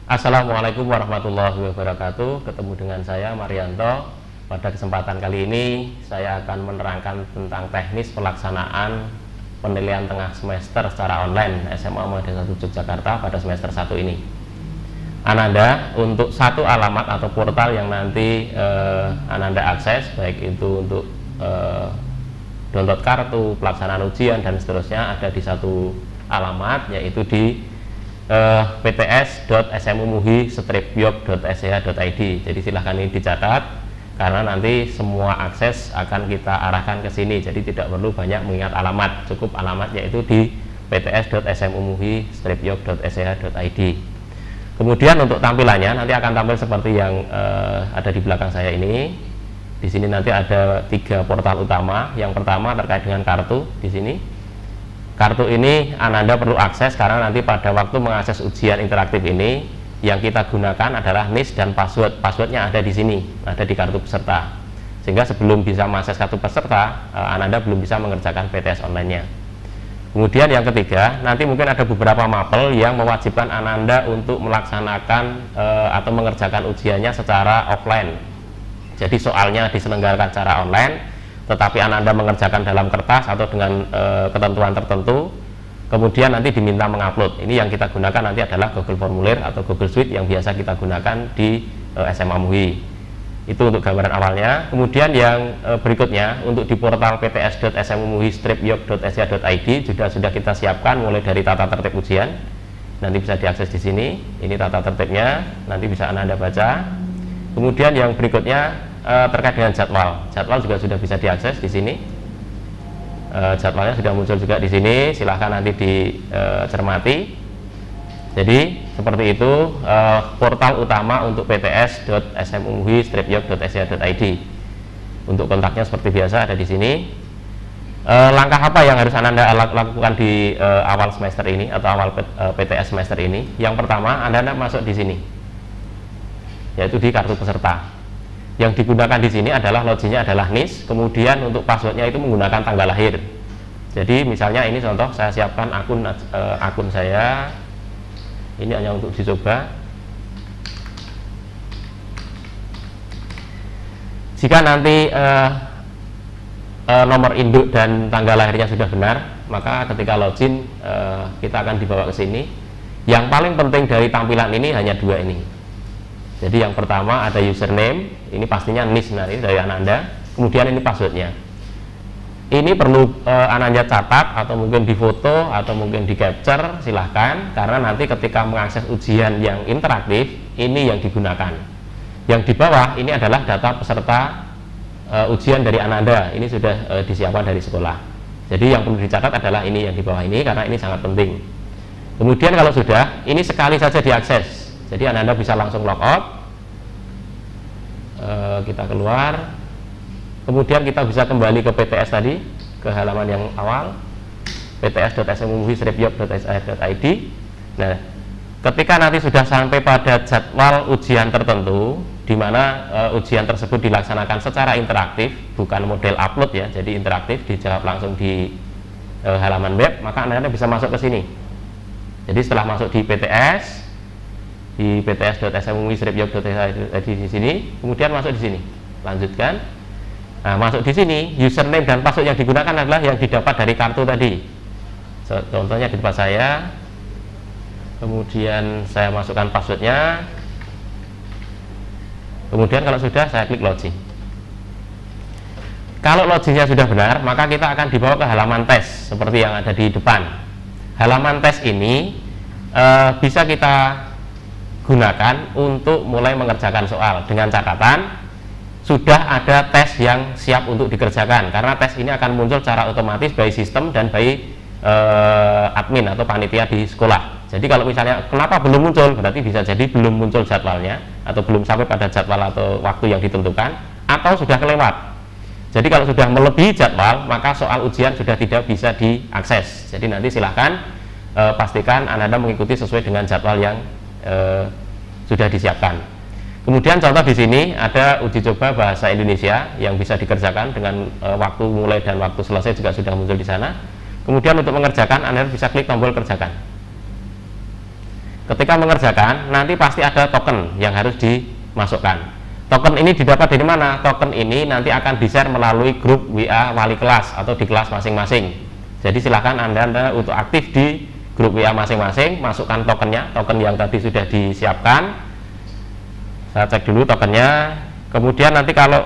Assalamualaikum warahmatullahi wabarakatuh. Ketemu dengan saya Marianto. Pada kesempatan kali ini saya akan menerangkan tentang teknis pelaksanaan penilaian tengah semester secara online SMA Muhammadiyah 1 Yogyakarta pada semester 1 ini. Ananda untuk satu alamat atau portal yang nanti Ananda akses, baik itu untuk download kartu, pelaksanaan ujian dan seterusnya, ada di satu alamat, yaitu di pts.smumuhi-yog.sch.id. Jadi silahkan ini dicatat, karena nanti semua akses akan kita arahkan ke sini. Jadi tidak perlu banyak mengingat alamat, cukup alamat yaitu di pts.smumuhi-yog.sch.id. Kemudian untuk tampilannya nanti akan tampil seperti yang ada di belakang saya ini. Di sini nanti ada 3 portal utama. Yang pertama terkait dengan kartu. Di sini kartu ini Ananda perlu akses karena nanti pada waktu mengakses ujian interaktif ini yang kita gunakan adalah NIS dan password. Passwordnya ada di sini, ada di kartu peserta. Sehingga sebelum bisa mengakses kartu peserta, Ananda belum bisa mengerjakan PTS online-nya. Kemudian yang ketiga, nanti mungkin ada beberapa mapel yang mewajibkan Ananda untuk melaksanakan atau mengerjakan ujiannya secara offline. Jadi soalnya diselenggarakan secara online, tetapi Ananda mengerjakan dalam kertas atau dengan ketentuan tertentu, kemudian nanti diminta mengupload. Ini yang kita gunakan nanti adalah Google Formulir atau Google Suite yang biasa kita gunakan di SMA MUHI. Itu untuk gambaran awalnya. Kemudian yang berikutnya untuk di portal pts.smumuhi-yog.sch.id sudah kita siapkan mulai dari tata tertib ujian. Nanti bisa diakses di sini. Ini tata tertibnya, nanti bisa Ananda baca. Kemudian yang berikutnya terkait dengan jadwal. Jadwal juga sudah bisa diakses di sini. Jadwalnya sudah muncul juga di sini. Silahkan nanti dicermati. Jadi seperti itu portal utama untuk pts.smumuhi-yog.sch.id. Untuk kontaknya seperti biasa ada di sini. Langkah apa yang harus Ananda lakukan di awal semester ini atau awal PTS semester ini? Yang pertama, Ananda masuk di sini, yaitu di kartu peserta. Yang digunakan di sini adalah loginnya adalah NIS, kemudian untuk passwordnya itu menggunakan tanggal lahir. Jadi misalnya ini contoh, saya siapkan akun saya, ini hanya untuk dicoba. Jika nanti nomor induk dan tanggal lahirnya sudah benar, maka ketika login kita akan dibawa ke sini. Yang paling penting dari tampilan ini hanya 2 ini. Jadi yang pertama ada username, ini pastinya NIS ini dari Ananda. Kemudian ini passwordnya. Ini perlu Ananda catat atau mungkin difoto atau mungkin di capture, silahkan, karena nanti ketika mengakses ujian yang interaktif ini yang digunakan. Yang di bawah ini adalah data peserta ujian dari Ananda. Ini sudah disiapkan dari sekolah. Jadi yang perlu dicatat adalah ini yang di bawah ini, karena ini sangat penting. Kemudian kalau sudah, ini sekali saja diakses. Jadi Ananda bisa langsung log out. Kita keluar. Kemudian kita bisa kembali ke PTS tadi, ke halaman yang awal, pts.smumuhi-yog.sch.id. Nah, ketika nanti sudah sampai pada jadwal ujian tertentu, di mana ujian tersebut dilaksanakan secara interaktif, bukan model upload ya, jadi interaktif, dijawab langsung di halaman web, maka Anda bisa masuk ke sini. Jadi setelah masuk di PTS, di pts.smumuhi-yog.sch.id di sini, kemudian masuk di sini, lanjutkan. Nah, masuk di sini, username dan password yang digunakan adalah yang didapat dari kartu tadi. Contohnya di tempat saya. Kemudian saya masukkan passwordnya. Kemudian kalau sudah, saya klik login. Kalau loginnya sudah benar, maka kita akan dibawa ke halaman tes seperti yang ada di depan. Halaman tes ini bisa kita gunakan untuk mulai mengerjakan soal dengan catatan sudah ada tes yang siap untuk dikerjakan, karena tes ini akan muncul secara otomatis by sistem dan by admin atau panitia di sekolah. Jadi kalau misalnya kenapa belum muncul, berarti bisa jadi belum muncul jadwalnya atau belum sampai pada jadwal atau waktu yang ditentukan, atau sudah kelewat. Jadi kalau sudah melebihi jadwal, maka soal ujian sudah tidak bisa diakses. Jadi nanti silahkan pastikan Anda mengikuti sesuai dengan jadwal yang sudah disiapkan. Kemudian contoh di sini ada uji coba bahasa Indonesia yang bisa dikerjakan dengan waktu mulai dan waktu selesai juga sudah muncul di sana. Kemudian untuk mengerjakan Anda bisa klik tombol kerjakan. ketika mengerjakan nanti pasti ada token yang harus dimasukkan. Token ini didapat dari mana? Token ini nanti akan di-share melalui grup WA wali kelas atau di kelas masing-masing. Jadi silahkan Anda untuk aktif di grup WA masing-masing, masukkan tokennya, token yang tadi sudah disiapkan. Saya cek dulu tokennya. Kemudian nanti kalau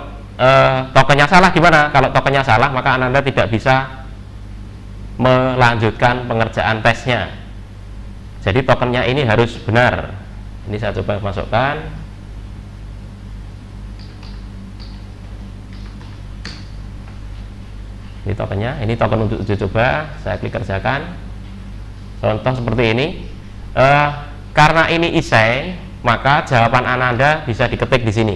tokennya salah gimana? Kalau tokennya salah maka Anda tidak bisa melanjutkan pengerjaan tesnya. Jadi tokennya ini harus benar. Ini saya coba masukkan. Ini tokennya, ini token untuk uji coba. Saya klik kerjakan. Contoh seperti ini. Karena ini isai, maka jawaban Ananda bisa diketik di sini.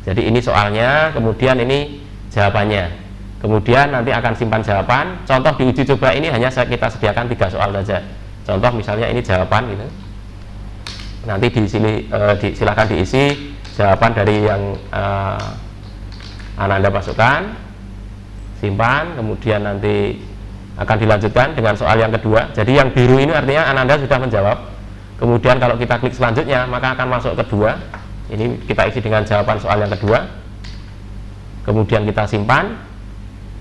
Jadi ini soalnya, kemudian ini jawabannya. Kemudian nanti akan simpan jawaban. Contoh di uji coba ini hanya kita sediakan 3 soal saja. Contoh misalnya ini jawaban gitu. Nanti di sini silakan diisi jawaban dari yang Ananda masukkan, simpan, kemudian nanti akan dilanjutkan dengan soal yang kedua. Jadi yang biru ini artinya Ananda sudah menjawab. Kemudian kalau kita klik selanjutnya maka akan masuk kedua. Ini kita isi dengan jawaban soal yang kedua. Kemudian kita simpan.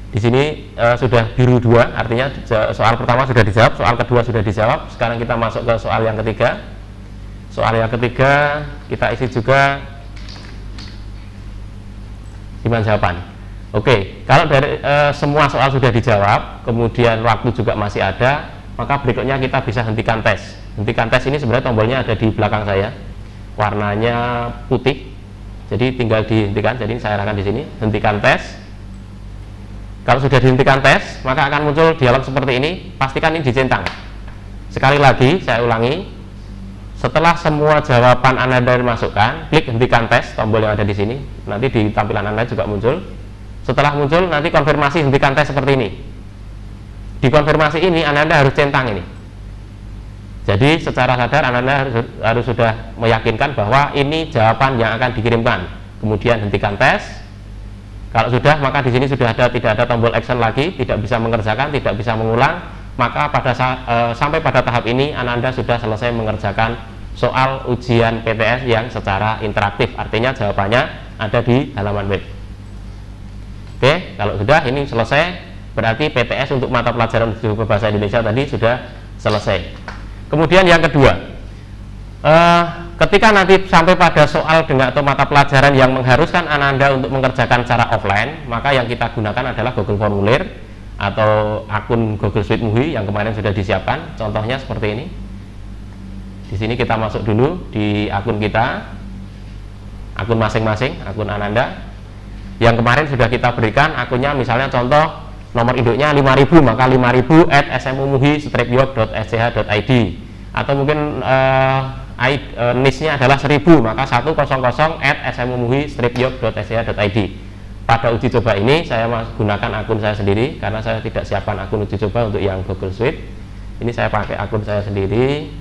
Di sini sudah biru 2, artinya soal pertama sudah dijawab, soal kedua sudah dijawab. Sekarang kita masuk ke soal yang ketiga. Soal yang ketiga kita isi juga simpan jawaban. Oke, kalau dari semua soal sudah dijawab, kemudian waktu juga masih ada, maka berikutnya kita bisa hentikan tes. Hentikan tes ini sebenarnya tombolnya ada di belakang saya, warnanya putih, jadi tinggal dihentikan. Jadi saya arahkan di sini, hentikan tes. Kalau sudah dihentikan tes, maka akan muncul dialog seperti ini. Pastikan ini dicentang. Sekali lagi, saya ulangi. Setelah semua jawaban Anda dimasukkan, klik hentikan tes, tombol yang ada di sini. Nanti di tampilan Anda juga muncul. Setelah muncul, nanti konfirmasi hentikan tes seperti ini. Di konfirmasi ini, Anda harus centang ini. Jadi secara sadar Anda harus sudah meyakinkan bahwa ini jawaban yang akan dikirimkan. Kemudian hentikan tes. Kalau sudah, maka di sini sudah tidak ada tombol action lagi, tidak bisa mengerjakan, tidak bisa mengulang. Maka sampai pada tahap ini Anda sudah selesai mengerjakan soal ujian PTS yang secara interaktif. Artinya jawabannya ada di halaman web. Oke, kalau sudah ini selesai, berarti PTS untuk mata pelajaran bahasa Indonesia tadi sudah selesai. Kemudian yang kedua, ketika nanti sampai pada soal dengan atau mata pelajaran yang mengharuskan Anda untuk mengerjakan secara offline, maka yang kita gunakan adalah Google Formulir atau akun Google Suite MUHI yang kemarin sudah disiapkan. Contohnya seperti ini. Di sini kita masuk dulu di akun kita, akun masing-masing, akun Ananda. Yang kemarin sudah kita berikan akunnya, misalnya contoh nomor induknya 5000, maka 5000@smumuhi-yok.sch.id, atau mungkin NIS-nya adalah 1000, maka 100@smumuhi-yok.sch.id. Pada uji coba ini saya gunakan akun saya sendiri karena saya tidak siapkan akun uji coba untuk yang Google Suite. Ini saya pakai akun saya sendiri.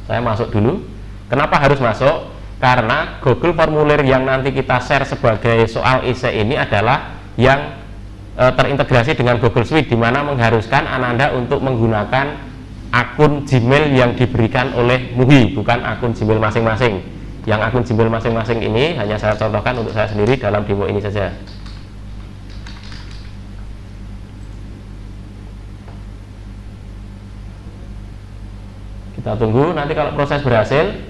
Saya masuk dulu. Kenapa harus masuk? Karena Google Formulir yang nanti kita share sebagai soal IC ini adalah yang terintegrasi dengan Google Suite, di mana mengharuskan Ananda untuk menggunakan akun Gmail yang diberikan oleh MUHI, bukan akun Gmail masing-masing. Yang akun Gmail masing-masing ini hanya saya contohkan untuk saya sendiri dalam demo ini saja. Kita tunggu nanti kalau proses berhasil.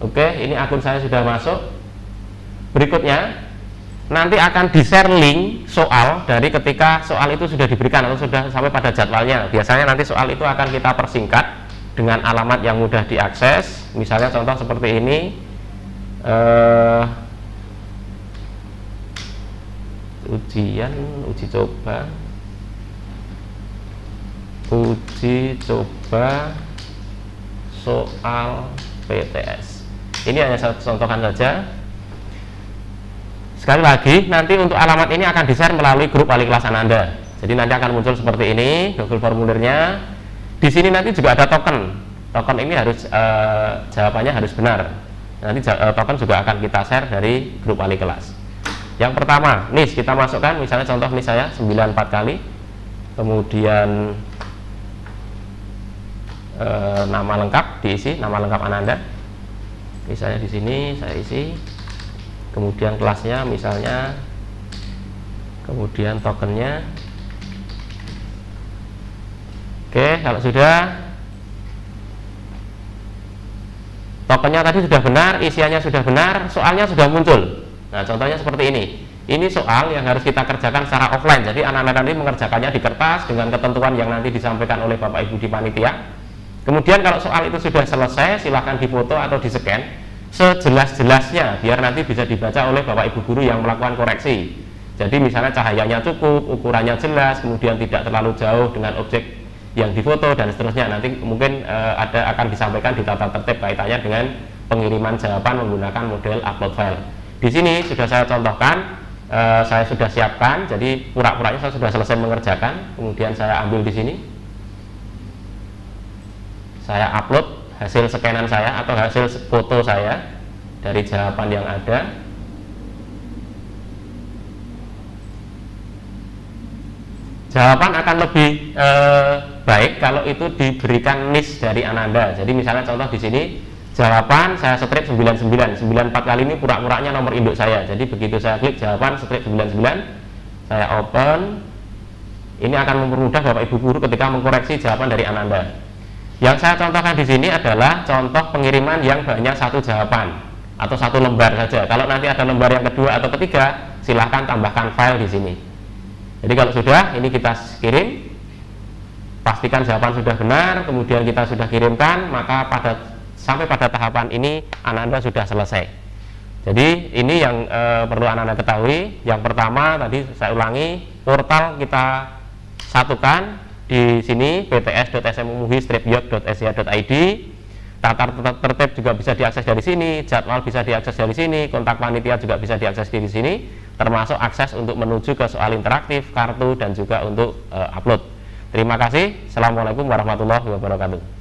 Oke, ini akun saya sudah masuk. Berikutnya nanti akan di-share link soal dari ketika soal itu sudah diberikan atau sudah sampai pada jadwalnya. Biasanya nanti soal itu akan kita persingkat dengan alamat yang mudah diakses. Misalnya contoh seperti ini, uji coba soal PTS. Ini hanya saya contohkan saja. Sekali lagi, nanti untuk alamat ini akan di-share melalui grup wali kelas Ananda. Jadi nanti akan muncul seperti ini Google Formulirnya. Di sini nanti juga ada token. Token ini harus jawabannya harus benar. Nanti token juga akan kita share dari grup wali kelas. Yang pertama, NIS kita masukkan, misalnya contoh NIS saya 94 kali. Kemudian nama lengkap diisi, nama lengkap Ananda. Misalnya di sini saya isi, kemudian kelasnya misalnya, kemudian tokennya. Oke, kalau sudah, tokennya tadi sudah benar, isiannya sudah benar, soalnya sudah muncul. Nah, contohnya seperti ini. Ini soal yang harus kita kerjakan secara offline. Jadi anak-anak nanti mengerjakannya di kertas dengan ketentuan yang nanti disampaikan oleh Bapak Ibu di panitia. Kemudian kalau soal itu sudah selesai, silahkan difoto atau di-scan sejelas-jelasnya biar nanti bisa dibaca oleh Bapak Ibu guru yang melakukan koreksi. Jadi misalnya cahayanya cukup, ukurannya jelas, kemudian tidak terlalu jauh dengan objek yang difoto dan seterusnya. Nanti mungkin akan disampaikan di tata tertib kaitannya dengan pengiriman jawaban menggunakan model upload file. Di sini sudah saya contohkan, saya sudah siapkan, jadi pura-puranya saya sudah selesai mengerjakan. Kemudian saya ambil di sini, saya upload hasil scanan saya atau hasil foto saya dari jawaban yang ada. Jawaban akan lebih baik kalau itu diberikan list dari Ananda. Jadi misalnya contoh di sini, jawaban saya strip 99, 94 kali ini pura-puranya nomor induk saya. Jadi begitu saya klik jawaban strip 99, saya open, ini akan mempermudah Bapak Ibu guru ketika mengkoreksi jawaban dari Ananda. Yang saya contohkan di sini adalah contoh pengiriman yang hanya satu jawaban atau satu lembar saja. Kalau nanti ada lembar yang kedua atau ketiga, silahkan tambahkan file di sini. Jadi kalau sudah, ini kita kirim, pastikan jawaban sudah benar, kemudian kita sudah kirimkan, maka sampai pada tahapan ini Ananda sudah selesai. Jadi ini yang perlu Ananda ketahui. Yang pertama tadi saya ulangi, portal kita satukan di sini pts.smumuhi-yok.sh.id. Tata tertib juga bisa diakses dari sini, jadwal bisa diakses dari sini, kontak panitia juga bisa diakses di sini, termasuk akses untuk menuju ke soal interaktif, kartu, dan juga untuk upload. Terima kasih. Assalamualaikum warahmatullahi wabarakatuh.